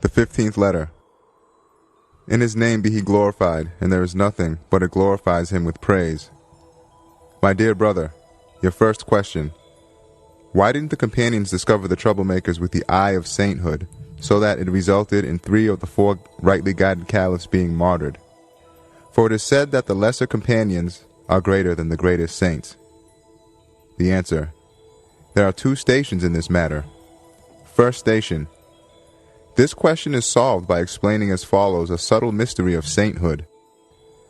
The 15th Letter. In his name be he glorified, and there is nothing but it glorifies him with praise. My dear brother, your first question. Why didn't the companions discover the troublemakers with the eye of sainthood, so that it resulted in 3 of the 4 rightly-guided caliphs being martyred? For it is said that the lesser companions are greater than the greatest saints. The answer. There are 2 stations in this matter. First station. This question is solved by explaining as follows a subtle mystery of sainthood.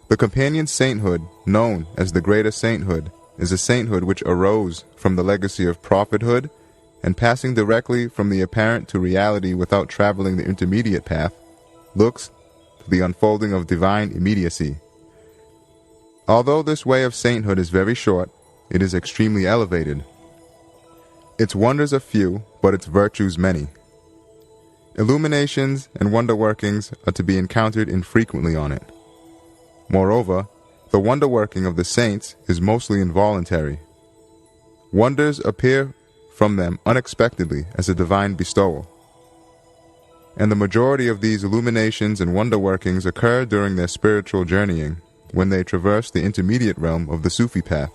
The companion sainthood, known as the greatest sainthood, is a sainthood which arose from the legacy of prophethood, and passing directly from the apparent to reality without traveling the intermediate path, looks to the unfolding of divine immediacy. Although this way of sainthood is very short, it is extremely elevated. Its wonders are few, but its virtues many. Illuminations and wonder-workings are to be encountered infrequently on it. Moreover, the wonder-working of the saints is mostly involuntary. Wonders appear from them unexpectedly as a divine bestowal. And the majority of these illuminations and wonder-workings occur during their spiritual journeying, when they traverse the intermediate realm of the Sufi path.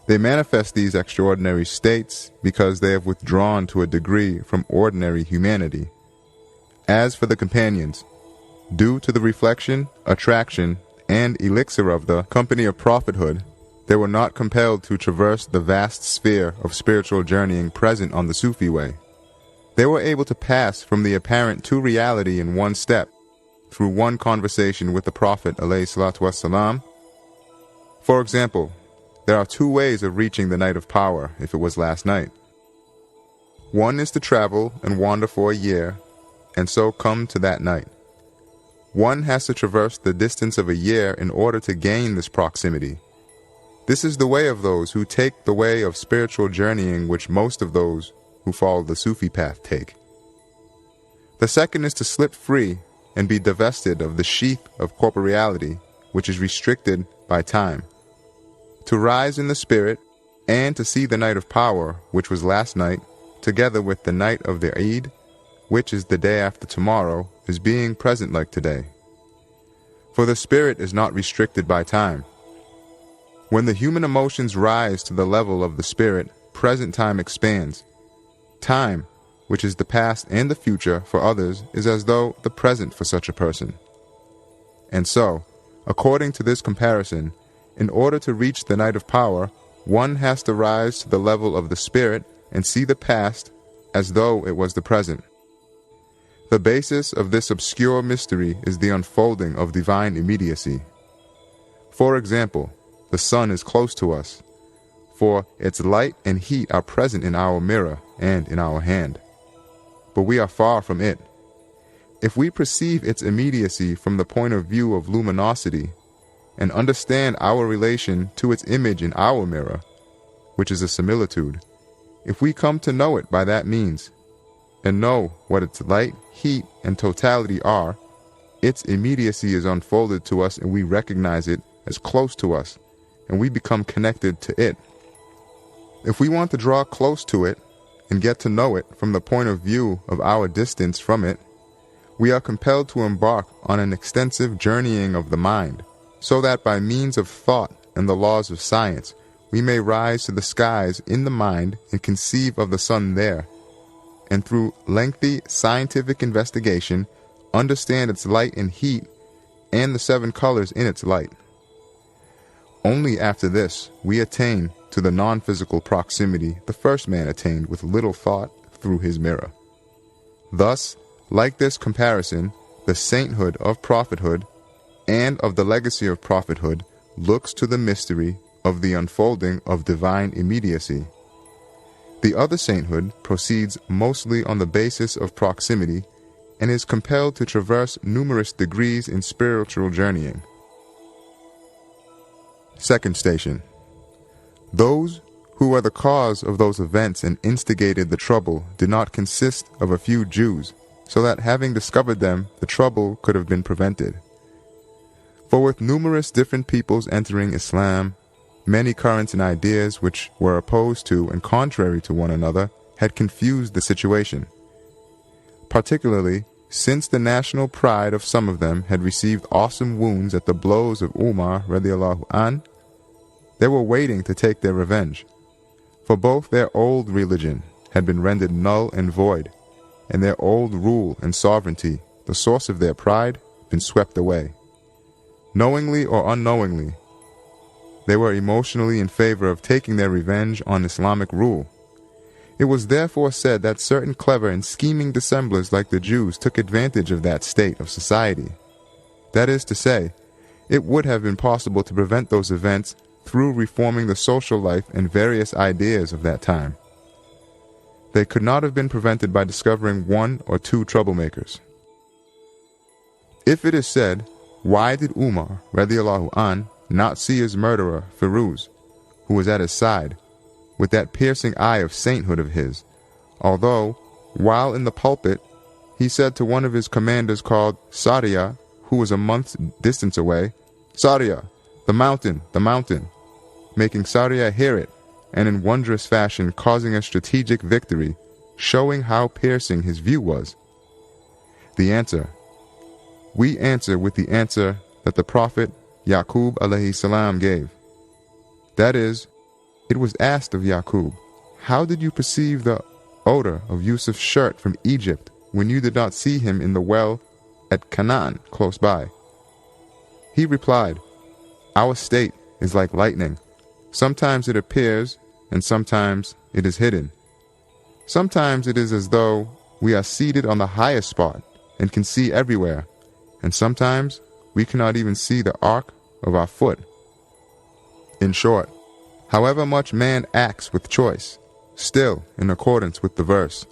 They manifest these extraordinary states because they have withdrawn to a degree from ordinary humanity. As for the companions, due to the reflection, attraction, and elixir of the company of prophethood, they were not compelled to traverse the vast sphere of spiritual journeying present on the Sufi way. They were able to pass from the apparent to reality in one step, through one conversation with the Prophet ﷺ. For example, there are 2 ways of reaching the night of power if it was last night. One is to travel and wander for a year, and so come to that night. One has to traverse the distance of a year in order to gain this proximity. This is the way of those who take the way of spiritual journeying which most of those who follow the Sufi path take. The second is to slip free and be divested of the sheath of corporeality which is restricted by time, to rise in the spirit, and to see the night of power, which was last night, together with the night of the Eid, which is the day after tomorrow, as being present like today. For the spirit is not restricted by time. When the human emotions rise to the level of the spirit, present time expands. Time, which is the past and the future for others, is as though the present for such a person. And so, according to this comparison, in order to reach the night of power, one has to rise to the level of the spirit and see the past as though it was the present. The basis of this obscure mystery is the unfolding of divine immediacy. For example, the sun is close to us, for its light and heat are present in our mirror and in our hand. But we are far from it. If we perceive its immediacy from the point of view of luminosity, and understand our relation to its image in our mirror, which is a similitude, if we come to know it by that means, and know what its light, heat, and totality are, its immediacy is unfolded to us and we recognize it as close to us, and we become connected to it. If we want to draw close to it and get to know it from the point of view of our distance from it, we are compelled to embark on an extensive journeying of the mind, so that by means of thought and the laws of science, we may rise to the skies in the mind and conceive of the sun there, and through lengthy scientific investigation, understand its light and heat and the 7 colors in its light. Only after this we attain to the non-physical proximity the first man attained with little thought through his mirror. Thus, like this comparison, the sainthood of prophethood and of the legacy of prophethood looks to the mystery of the unfolding of divine immediacy. The other sainthood proceeds mostly on the basis of proximity and is compelled to traverse numerous degrees in spiritual journeying. Second station. Those who were the cause of those events and instigated the trouble did not consist of a few Jews, so that having discovered them, the trouble could have been prevented. For with numerous different peoples entering Islam, many currents and ideas which were opposed to and contrary to one another had confused the situation. particularly since the national pride of some of them had received awesome wounds at the blows of Umar radiallahu an. They were waiting to take their revenge, for both their old religion had been rendered null and void, and their old rule and sovereignty, the source of their pride, been swept away. Knowingly or unknowingly, they were emotionally in favor of taking their revenge on Islamic rule. It was therefore said that certain clever and scheming dissemblers like the Jews took advantage of that state of society. That is to say, it would have been possible to prevent those events through reforming the social life and various ideas of that time. They could not have been prevented by discovering one or two troublemakers. If it is said, why did Umar radiallahu an not see his murderer Firuz, who was at his side, with that piercing eye of sainthood of his, although, while in the pulpit, he said to one of his commanders called Sariya, who was a month's distance away, Sariya, the mountain, making Sariya hear it, and in wondrous fashion causing a strategic victory, showing how piercing his view was. The answer. We answer with the answer that the Prophet Yaqub alayhi salam gave. That is, it was asked of Yaqub, how did you perceive the odor of Yusuf's shirt from Egypt when you did not see him in the well at Canaan close by? He replied, our state is like lightning. Sometimes it appears, and sometimes it is hidden. Sometimes it is as though we are seated on the highest spot and can see everywhere, and sometimes we cannot even see the arc of our foot. In short, however much man acts with choice, still in accordance with the verse,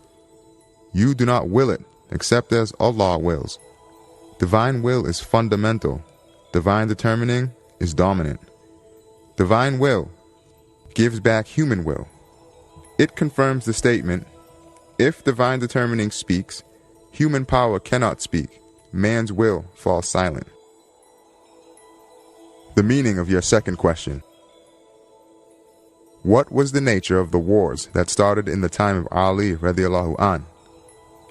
you do not will it except as Allah wills. Divine will is fundamental. Divine determining is dominant. Divine will gives back human will. It confirms the statement, if divine determining speaks, human power cannot speak. Man's will falls silent. The meaning of your second question. What was the nature of the wars that started in the time of Ali radiallahu an?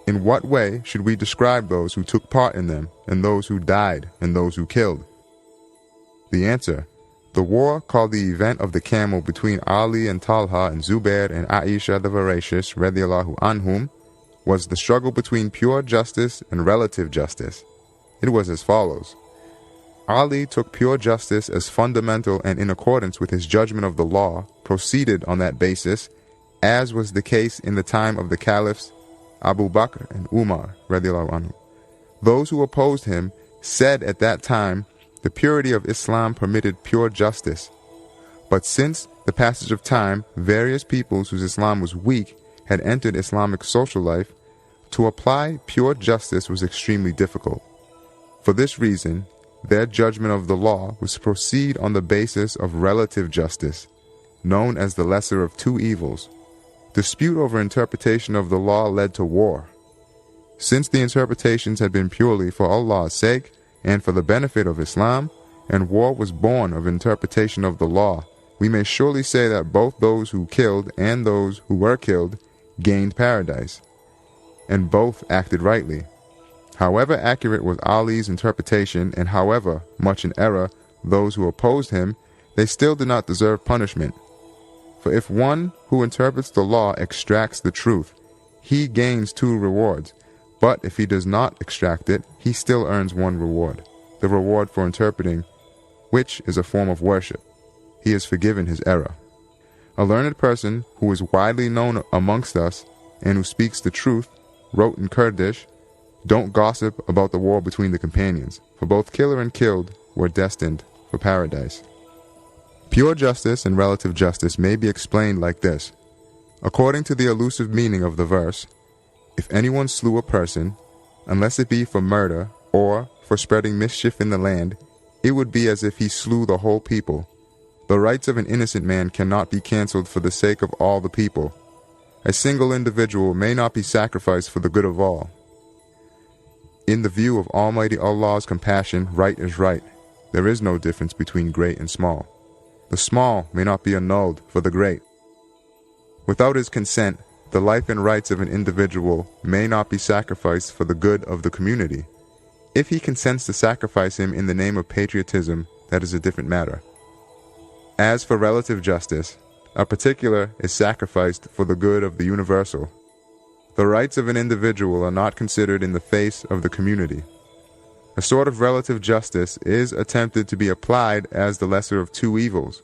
In what way should we describe those who took part in them, and those who died, and those who killed? The answer. The war called the event of the camel between Ali and Talha and Zubair and Aisha the Veracious radiallahu anhum was the struggle between pure justice and relative justice. It was as follows. Ali took pure justice as fundamental and in accordance with his judgment of the law, proceeded on that basis, as was the case in the time of the Caliphs Abu Bakr and Umar radiallahu anhu. Those who opposed him said at that time the purity of Islam permitted pure justice. But since the passage of time, various peoples whose Islam was weak had entered Islamic social life, to apply pure justice was extremely difficult. For this reason, their judgment of the law was to proceed on the basis of relative justice, known as the lesser of two evils. Dispute over interpretation of the law led to war. Since the interpretations had been purely for Allah's sake and for the benefit of Islam, and war was born of interpretation of the law, we may surely say that both those who killed and those who were killed gained paradise, and both acted rightly. However accurate was Ali's interpretation, and however much in error those who opposed him, they still did not deserve punishment. For if one who interprets the law extracts the truth, he gains 2 rewards, but if he does not extract it, he still earns 1 reward, the reward for interpreting, which is a form of worship. He is forgiven his error. A learned person who is widely known amongst us and who speaks the truth wrote in Kurdish, "Don't gossip about the war between the companions, for both killer and killed were destined for paradise." Pure justice and relative justice may be explained like this. According to the elusive meaning of the verse, if anyone slew a person, unless it be for murder or for spreading mischief in the land, it would be as if he slew the whole people. The rights of an innocent man cannot be cancelled for the sake of all the people. A single individual may not be sacrificed for the good of all. In the view of Almighty Allah's compassion, right is right. There is no difference between great and small. The small may not be annulled for the great. Without his consent, the life and rights of an individual may not be sacrificed for the good of the community. If he consents to sacrifice him in the name of patriotism, that is a different matter. As for relative justice, a particular is sacrificed for the good of the universal. The rights of an individual are not considered in the face of the community. A sort of relative justice is attempted to be applied as the lesser of two evils.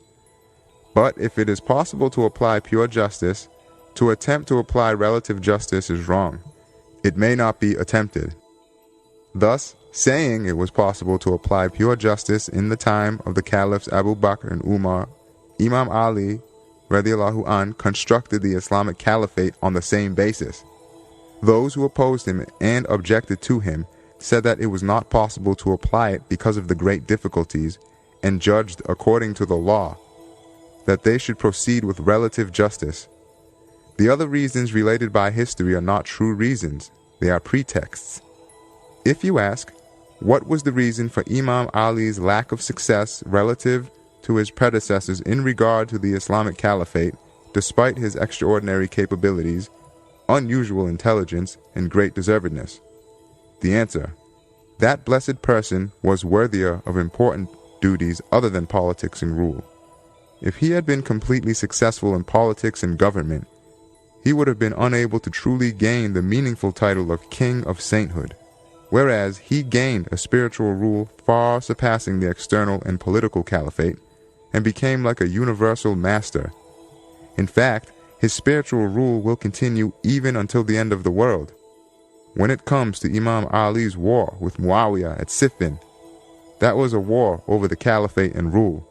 But if it is possible to apply pure justice, to attempt to apply relative justice is wrong. It may not be attempted. Thus, saying it was possible to apply pure justice in the time of the Caliphs Abu Bakr and Umar, Imam Ali radiallahu anh constructed the Islamic Caliphate on the same basis. Those who opposed him and objected to him said that it was not possible to apply it because of the great difficulties, and judged according to the law that they should proceed with relative justice. The other reasons related by history are not true reasons, they are pretexts. If you ask, what was the reason for Imam Ali's lack of success relative to his predecessors in regard to the Islamic Caliphate, despite his extraordinary capabilities, unusual intelligence, and great deservedness? The answer: that blessed person was worthier of important duties other than politics and rule. If he had been completely successful in politics and government, he would have been unable to truly gain the meaningful title of King of Sainthood, whereas he gained a spiritual rule far surpassing the external and political caliphate, and became like a universal master. In fact, his spiritual rule will continue even until the end of the world. When it comes to Imam Ali's war with Muawiyah at Siffin, that was a war over the caliphate and rule.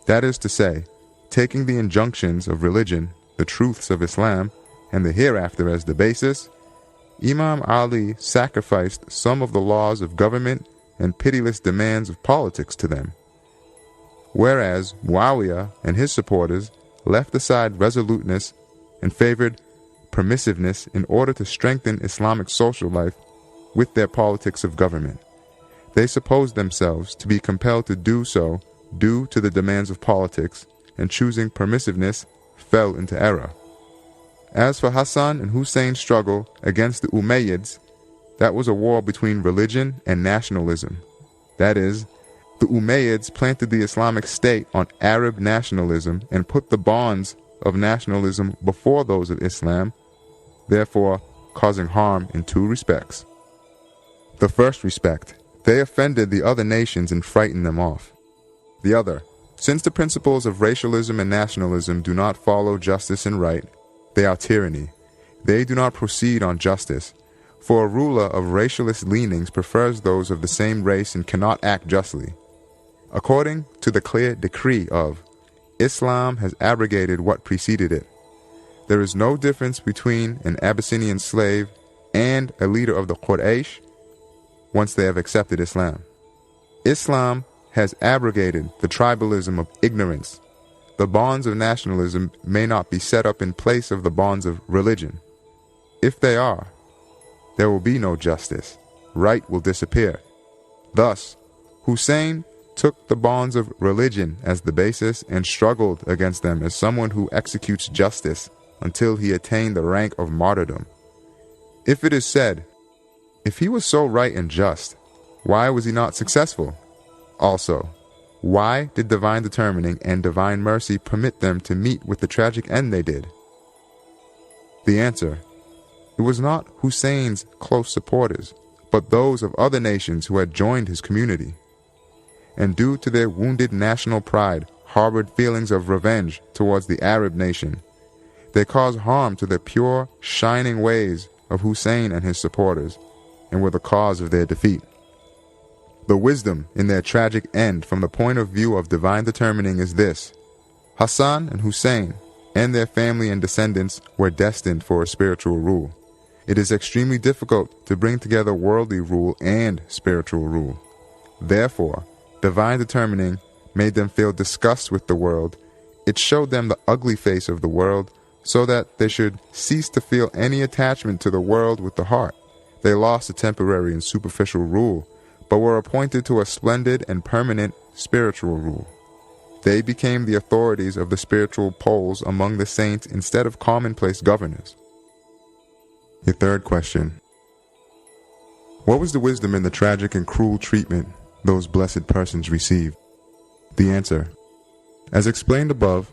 That is to say, taking the injunctions of religion, the truths of Islam, and the hereafter as the basis, Imam Ali sacrificed some of the laws of government and pitiless demands of politics to them, whereas Muawiyah and his supporters left aside resoluteness and favored permissiveness in order to strengthen Islamic social life with their politics of government. They supposed themselves to be compelled to do so due to the demands of politics, and choosing permissiveness fell into error. As for Hassan and Hussein's struggle against the Umayyads, that was a war between religion and nationalism. That is, the Umayyads planted the Islamic State on Arab nationalism and put the bonds of nationalism before those of Islam, therefore causing harm in two respects. The first respect, they offended the other nations and frightened them off. The other, since the principles of racialism and nationalism do not follow justice and right, they are tyranny. They do not proceed on justice, for a ruler of racialist leanings prefers those of the same race and cannot act justly. According to the clear decree of Islam has abrogated what preceded it. There is no difference between an Abyssinian slave and a leader of the Quraysh once they have accepted Islam. Islam has abrogated the tribalism of ignorance. The bonds of nationalism may not be set up in place of the bonds of religion. If they are, there will be no justice. Right will disappear. Thus, Hussein took the bonds of religion as the basis and struggled against them as someone who executes justice until he attained the rank of martyrdom. If it is said, if he was so right and just, why was he not successful? Also, why did divine determining and divine mercy permit them to meet with the tragic end they did? The answer: it was not Hussein's close supporters, but those of other nations who had joined his community, and due to their wounded national pride, harbored feelings of revenge towards the Arab nation. They caused harm to the pure, shining ways of Hussein and his supporters, and were the cause of their defeat. The wisdom in their tragic end from the point of view of divine determining is this: Hassan and Hussein and their family and descendants were destined for a spiritual rule. It is extremely difficult to bring together worldly rule and spiritual rule. Therefore, divine determining made them feel disgust with the world. It showed them the ugly face of the world, so that they should cease to feel any attachment to the world with the heart. They lost a temporary and superficial rule, but were appointed to a splendid and permanent spiritual rule. They became the authorities of the spiritual poles among the saints instead of commonplace governors. Your third question. What was the wisdom in the tragic and cruel treatment those blessed persons received? The answer. As explained above,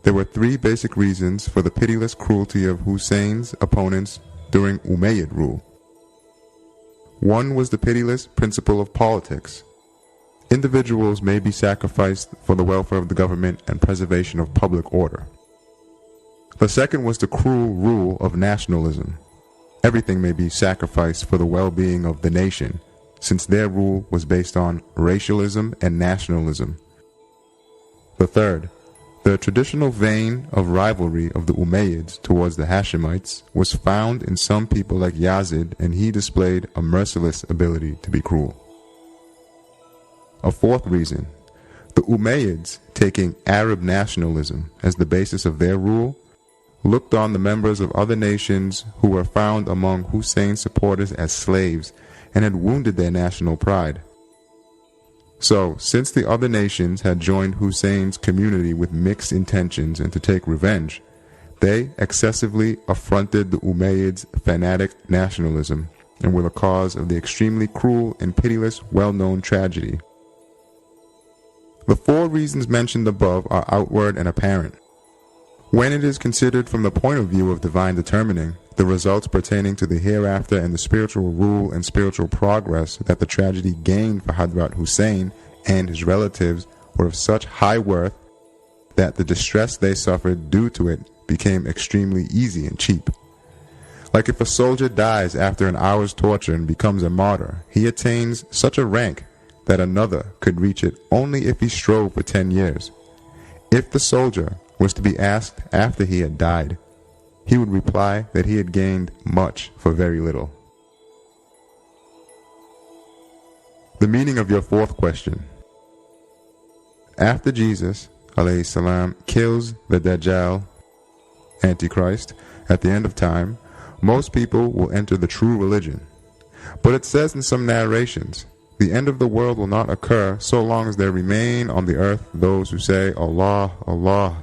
there were three basic reasons for the pitiless cruelty of Hussein's opponents during Umayyad rule. One was the pitiless principle of politics. Individuals may be sacrificed for the welfare of the government and preservation of public order. The second was the cruel rule of nationalism. Everything may be sacrificed for the well-being of the nation, since their rule was based on racialism and nationalism. The third, the traditional vein of rivalry of the Umayyads towards the Hashemites was found in some people like Yazid, and he displayed a merciless ability to be cruel. A fourth reason, the Umayyads, taking Arab nationalism as the basis of their rule, looked on the members of other nations who were found among Hussein's supporters as slaves and had wounded their national pride. So, since the other nations had joined Hussein's community with mixed intentions and to take revenge, they excessively affronted the Umayyads' fanatic nationalism and were the cause of the extremely cruel and pitiless well-known tragedy. The four reasons mentioned above are outward and apparent. When it is considered from the point of view of divine determining, the results pertaining to the hereafter and the spiritual rule and spiritual progress that the tragedy gained for Hadrat Hussein and his relatives were of such high worth that the distress they suffered due to it became extremely easy and cheap. Like if a soldier dies after an hour's torture and becomes a martyr, he attains such a rank that another could reach it only if he strove for 10 years. If the soldier was to be asked after he had died, he would reply that he had gained much for very little. The meaning of your fourth question. After Jesus, alayhi salam, kills the Dajjal, Antichrist, at the end of time, most people will enter the true religion. But it says in some narrations, the end of the world will not occur so long as there remain on the earth those who say, Allah, Allah.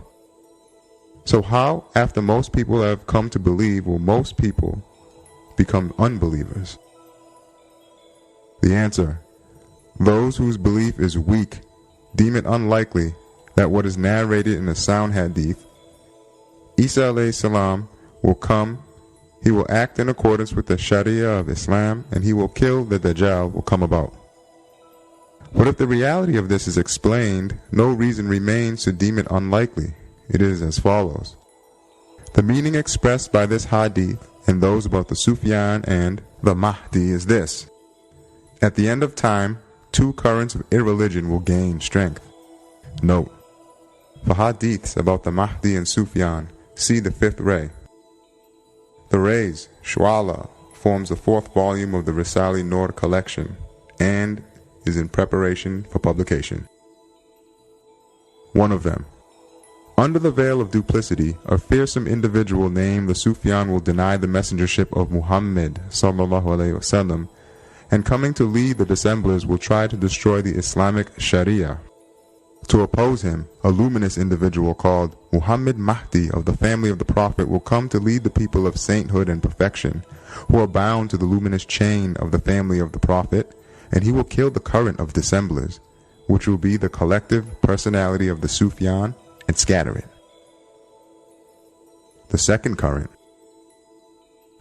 So how, after most people have come to believe, will most people become unbelievers? The answer, those whose belief is weak deem it unlikely that what is narrated in the sound hadith, Isa alayhi salam will come, he will act in accordance with the Sharia of Islam, and he will kill the Dajjal will come about. But if the reality of this is explained, no reason remains to deem it unlikely. It is as follows. The meaning expressed by this hadith and those about the Sufyan and the Mahdi is this. At the end of time, two currents of irreligion will gain strength. Note, for hadiths about the Mahdi and Sufyan, see the fifth ray. The rays, Shuala, forms the fourth volume of the Risale-i collection and is in preparation for publication. One of them. Under the veil of duplicity, a fearsome individual named the Sufyan will deny the messengership of Muhammad sallallahu alaihi wasallam, and coming to lead the dissemblers will try to destroy the Islamic Sharia. To oppose him, a luminous individual called Muhammad Mahdi of the family of the Prophet will come to lead the people of sainthood and perfection, who are bound to the luminous chain of the family of the Prophet, and he will kill the current of dissemblers, which will be the collective personality of the Sufyan, and scatter it. The second current,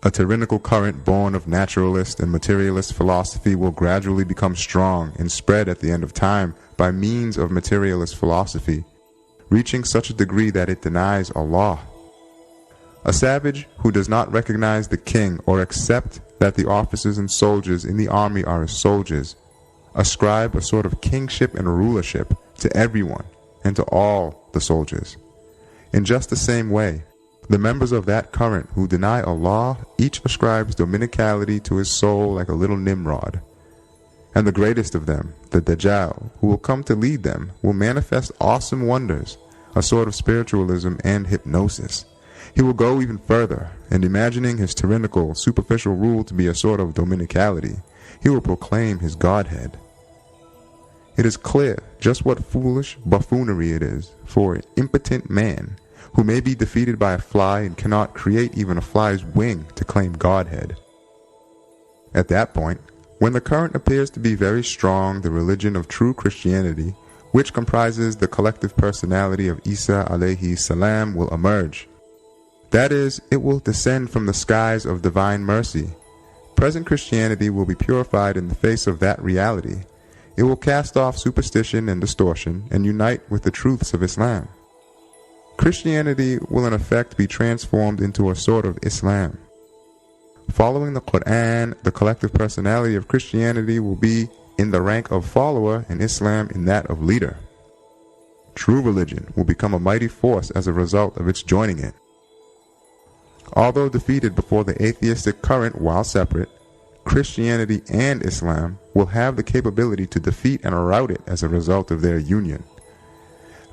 a tyrannical current born of naturalist and materialist philosophy, will gradually become strong and spread at the end of time by means of materialist philosophy, reaching such a degree that it denies Allah. A savage who does not recognize the king or accept that the officers and soldiers in the army are his soldiers, ascribe a sort of kingship and rulership to everyone and to all the soldiers. In just the same way, the members of that current who deny Allah each ascribes dominicality to his soul like a little Nimrod. And the greatest of them, the Dajjal, who will come to lead them, will manifest awesome wonders, a sort of spiritualism and hypnosis. He will go even further, and imagining his tyrannical, superficial rule to be a sort of dominicality, he will proclaim his godhead. It is clear just what foolish buffoonery it is for an impotent man who may be defeated by a fly and cannot create even a fly's wing to claim godhead. At that point, when the current appears to be very strong, the religion of true Christianity, which comprises the collective personality of Isa alayhi salam, will emerge. That is, it will descend from the skies of divine mercy. Present Christianity will be purified in the face of that reality. It will cast off superstition and distortion and unite with the truths of Islam. Christianity will in effect be transformed into a sort of Islam. Following the Quran, the collective personality of Christianity will be in the rank of follower and Islam in that of leader. True religion will become a mighty force as a result of its joining it. Although defeated before the atheistic current while separate, Christianity and Islam will have the capability to defeat and rout it as a result of their union.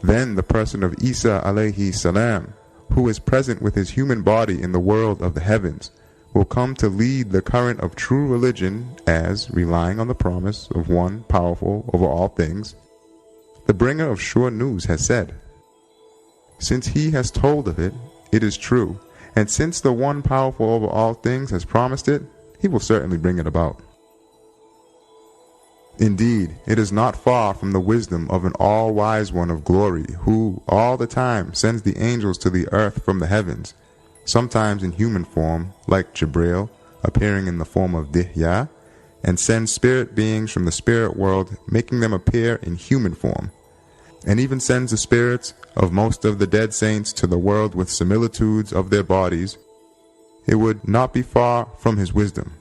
Then the person of Isa alayhi salam, who is present with his human body in the world of the heavens, will come to lead the current of true religion as, relying on the promise of one powerful over all things, the bringer of sure news has said. Since he has told of it, it is true, and since the one powerful over all things has promised it, he will certainly bring it about. Indeed, it is not far from the wisdom of an all-wise one of glory, who all the time sends the angels to the earth from the heavens, sometimes in human form, like Jibril, appearing in the form of Dihya, and sends spirit beings from the spirit world, making them appear in human form, and even sends the spirits of most of the dead saints to the world with similitudes of their bodies. It would not be far from his wisdom,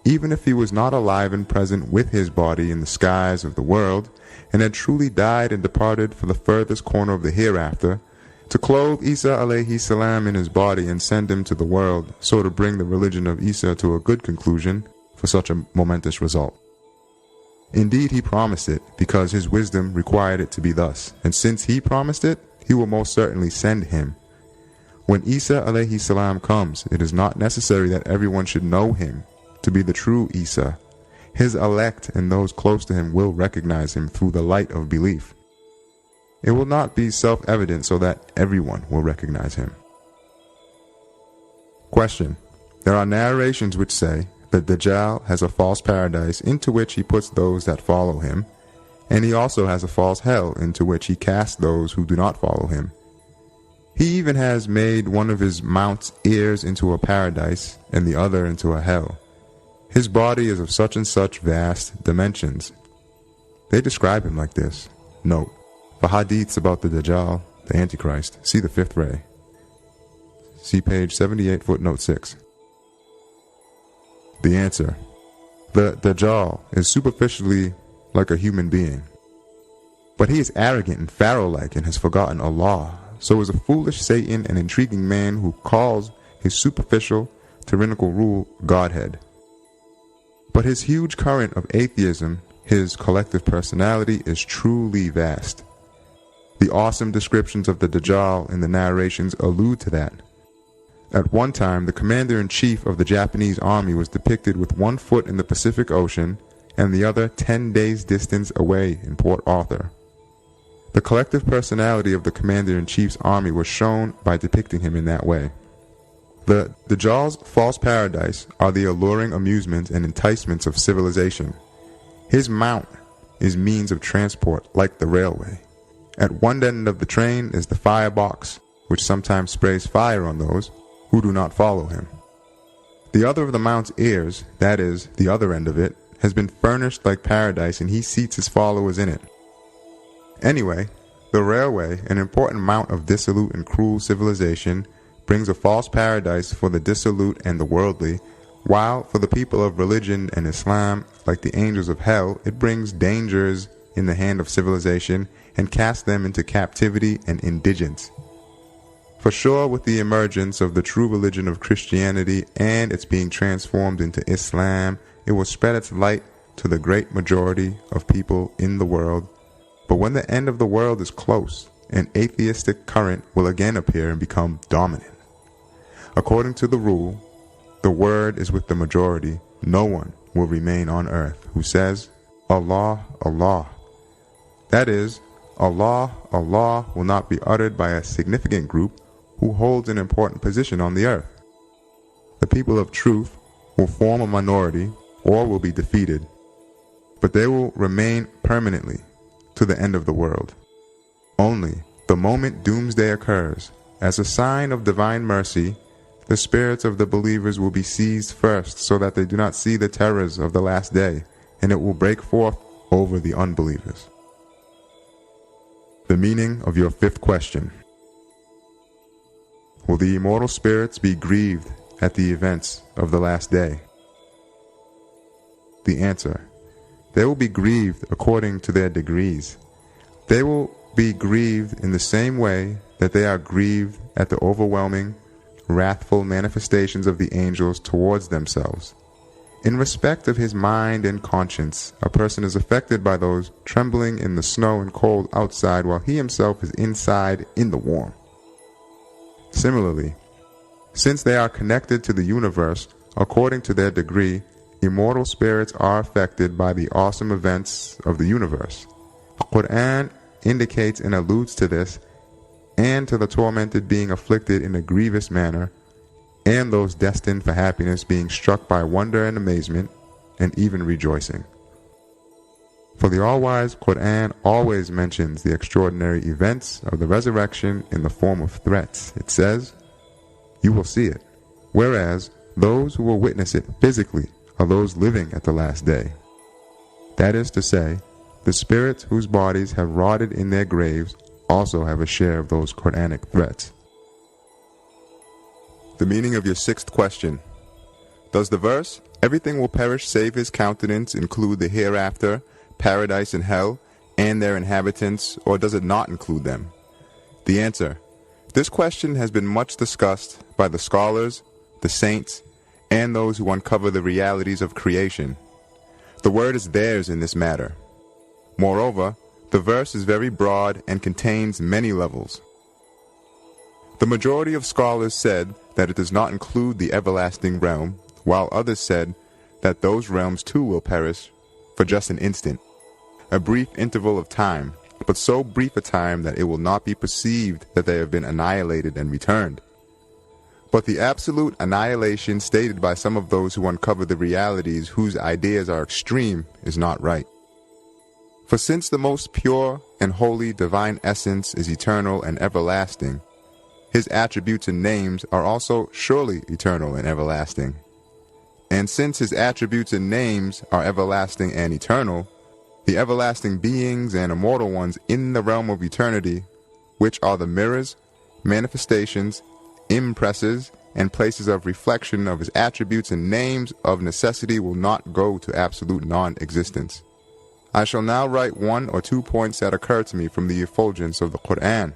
even if he was not alive and present with his body in the skies of the world, and had truly died and departed for the furthest corner of the hereafter, to clothe Isa alayhi salam in his body and send him to the world, so to bring the religion of Isa to a good conclusion for such a momentous result. Indeed, he promised it, because his wisdom required it to be thus, and since he promised it, he will most certainly send him. When Isa alayhi salam comes, it is not necessary that everyone should know him to be the true Isa. His elect and those close to him will recognize him through the light of belief. It will not be self-evident so that everyone will recognize him. Question. There are narrations which say that Dajjal has a false paradise into which he puts those that follow him, and he also has a false hell into which he casts those who do not follow him. He even has made one of his mount's ears into a paradise and the other into a hell. His body is of such and such vast dimensions. They describe him like this. Note. For hadiths about the Dajjal, the Antichrist, see the fifth ray. See page 78, footnote 6. The answer. The Dajjal is superficially like a human being, but he is arrogant and Pharaoh-like and has forgotten Allah. So is a foolish Satan, an intriguing man who calls his superficial, tyrannical rule Godhead. But his huge current of atheism, his collective personality, is truly vast. The awesome descriptions of the Dajjal in the narrations allude to that. At one time, the commander-in-chief of the Japanese army was depicted with one foot in the Pacific Ocean and the other 10 days' distance away in Port Arthur. The collective personality of the commander-in-chief's army was shown by depicting him in that way. The Dajjal's false paradise are the alluring amusements and enticements of civilization. His mount is means of transport like the railway. At one end of the train is the firebox, which sometimes sprays fire on those who do not follow him. The other of the mount's ears, that is, the other end of it, has been furnished like paradise, and he seats his followers in it. Anyway, the railway, an important mount of dissolute and cruel civilization, brings a false paradise for the dissolute and the worldly, while for the people of religion and Islam, like the angels of hell, it brings dangers in the hand of civilization and casts them into captivity and indigence. For sure, with the emergence of the true religion of Christianity and its being transformed into Islam, it will spread its light to the great majority of people in the world. But when the end of the world is close, an atheistic current will again appear and become dominant. According to the rule, the word is with the majority. No one will remain on earth who says, Allah, Allah. That is, Allah, Allah will not be uttered by a significant group who holds an important position on the earth. The people of truth will form a minority or will be defeated, but they will remain permanently to the end of the world. Only the moment doomsday occurs, as a sign of divine mercy, the spirits of the believers will be seized first so that they do not see the terrors of the last day, and it will break forth over the unbelievers. The meaning of your fifth question. Will the immortal spirits be grieved at the events of the last day? The answer: they will be grieved according to their degrees. They will be grieved in the same way that they are grieved at the overwhelming, wrathful manifestations of the angels towards themselves. In respect of his mind and conscience, a person is affected by those trembling in the snow and cold outside while he himself is inside in the warm. Similarly, since they are connected to the universe according to their degree, immortal spirits are affected by the awesome events of the universe. The Quran indicates and alludes to this, and to the tormented being afflicted in a grievous manner, and those destined for happiness being struck by wonder and amazement, and even rejoicing. For the all-wise Quran always mentions the extraordinary events of the resurrection in the form of threats. It says, "You will see it," whereas those who will witness it physically are those living at the last day. That is to say, the spirits whose bodies have rotted in their graves also have a share of those Quranic threats. The meaning of your sixth question. Does the verse, "Everything will perish save his countenance," include the hereafter, paradise and hell, and their inhabitants, or does it not include them? The answer: this question has been much discussed by the scholars, the saints, and those who uncover the realities of creation. The word is theirs in this matter. Moreover, the verse is very broad and contains many levels. The majority of scholars said that it does not include the everlasting realm, while others said that those realms too will perish for just an instant, a brief interval of time, but so brief a time that it will not be perceived that they have been annihilated and returned. But the absolute annihilation stated by some of those who uncover the realities whose ideas are extreme is not right. For since the most pure and holy divine essence is eternal and everlasting, his attributes and names are also surely eternal and everlasting. And since his attributes and names are everlasting and eternal, the everlasting beings and immortal ones in the realm of eternity, which are the mirrors, manifestations, impresses, and places of reflection of his attributes and names, of necessity will not go to absolute non-existence. I shall now write 1 or 2 points that occur to me from the effulgence of the Quran.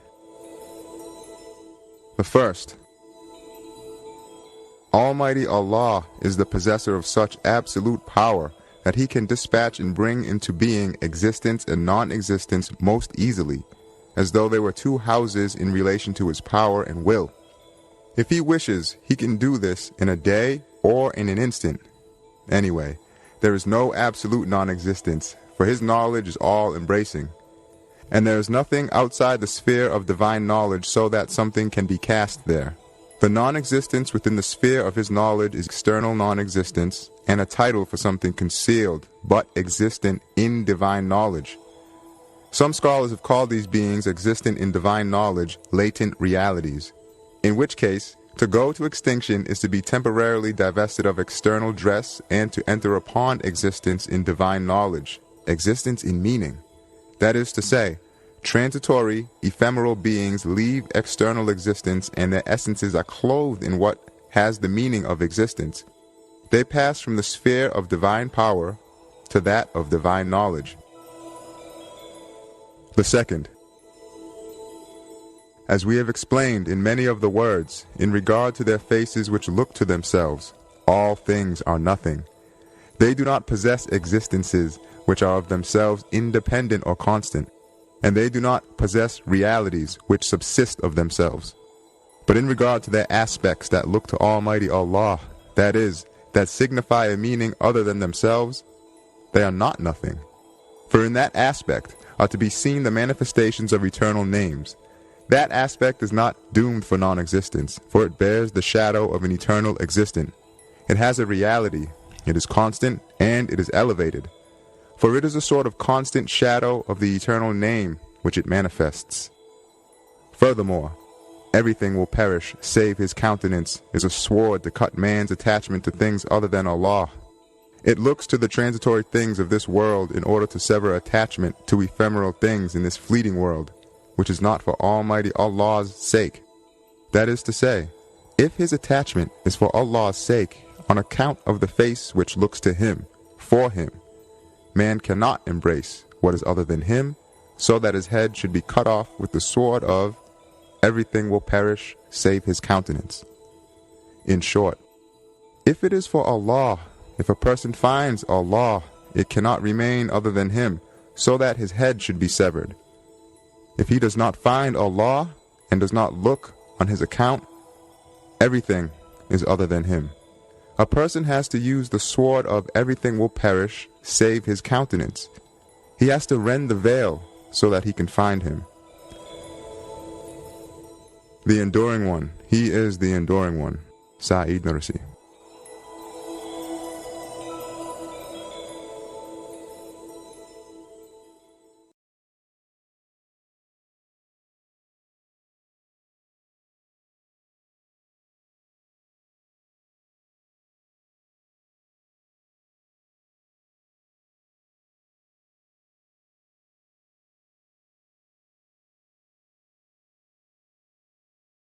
The first: Almighty Allah is the possessor of such absolute power that he can dispatch and bring into being existence and non-existence most easily, as though they were two houses in relation to his power and will. If he wishes, he can do this in a day or in an instant. Anyway, there is no absolute non-existence, for his knowledge is all-embracing. And there is nothing outside the sphere of divine knowledge so that something can be cast there. The non-existence within the sphere of his knowledge is external non-existence, and a title for something concealed, but existent in divine knowledge. Some scholars have called these beings existent in divine knowledge latent realities, in which case, to go to extinction is to be temporarily divested of external dress and to enter upon existence in divine knowledge, existence in meaning. That is to say, transitory, ephemeral beings leave external existence and their essences are clothed in what has the meaning of existence. They pass from the sphere of divine power to that of divine knowledge. The second: as we have explained in many of the words, in regard to their faces which look to themselves, all things are nothing. They do not possess existences which are of themselves independent or constant, and they do not possess realities which subsist of themselves. But in regard to their aspects that look to Almighty Allah, that is, that signify a meaning other than themselves, they are not nothing. For in that aspect are to be seen the manifestations of eternal names. That aspect is not doomed for non-existence, for it bears the shadow of an eternal existent. It has a reality, it is constant, and it is elevated. For it is a sort of constant shadow of the eternal name which it manifests. Furthermore, everything will perish, save his countenance is a sword to cut man's attachment to things other than Allah. It looks to the transitory things of this world in order to sever attachment to ephemeral things in this fleeting world, which is not for Almighty Allah's sake. That is to say, if his attachment is for Allah's sake, on account of the face which looks to him, for him, man cannot embrace what is other than him, so that his head should be cut off with the sword of everything will perish save his countenance. In short, if it is for Allah, if a person finds Allah, it cannot remain other than him, so that his head should be severed. If he does not find Allah and does not look on his account, everything is other than him. A person has to use the sword of everything will perish save his countenance. He has to rend the veil so that he can find him. The Enduring One, he is the Enduring One. Saeed Nursi.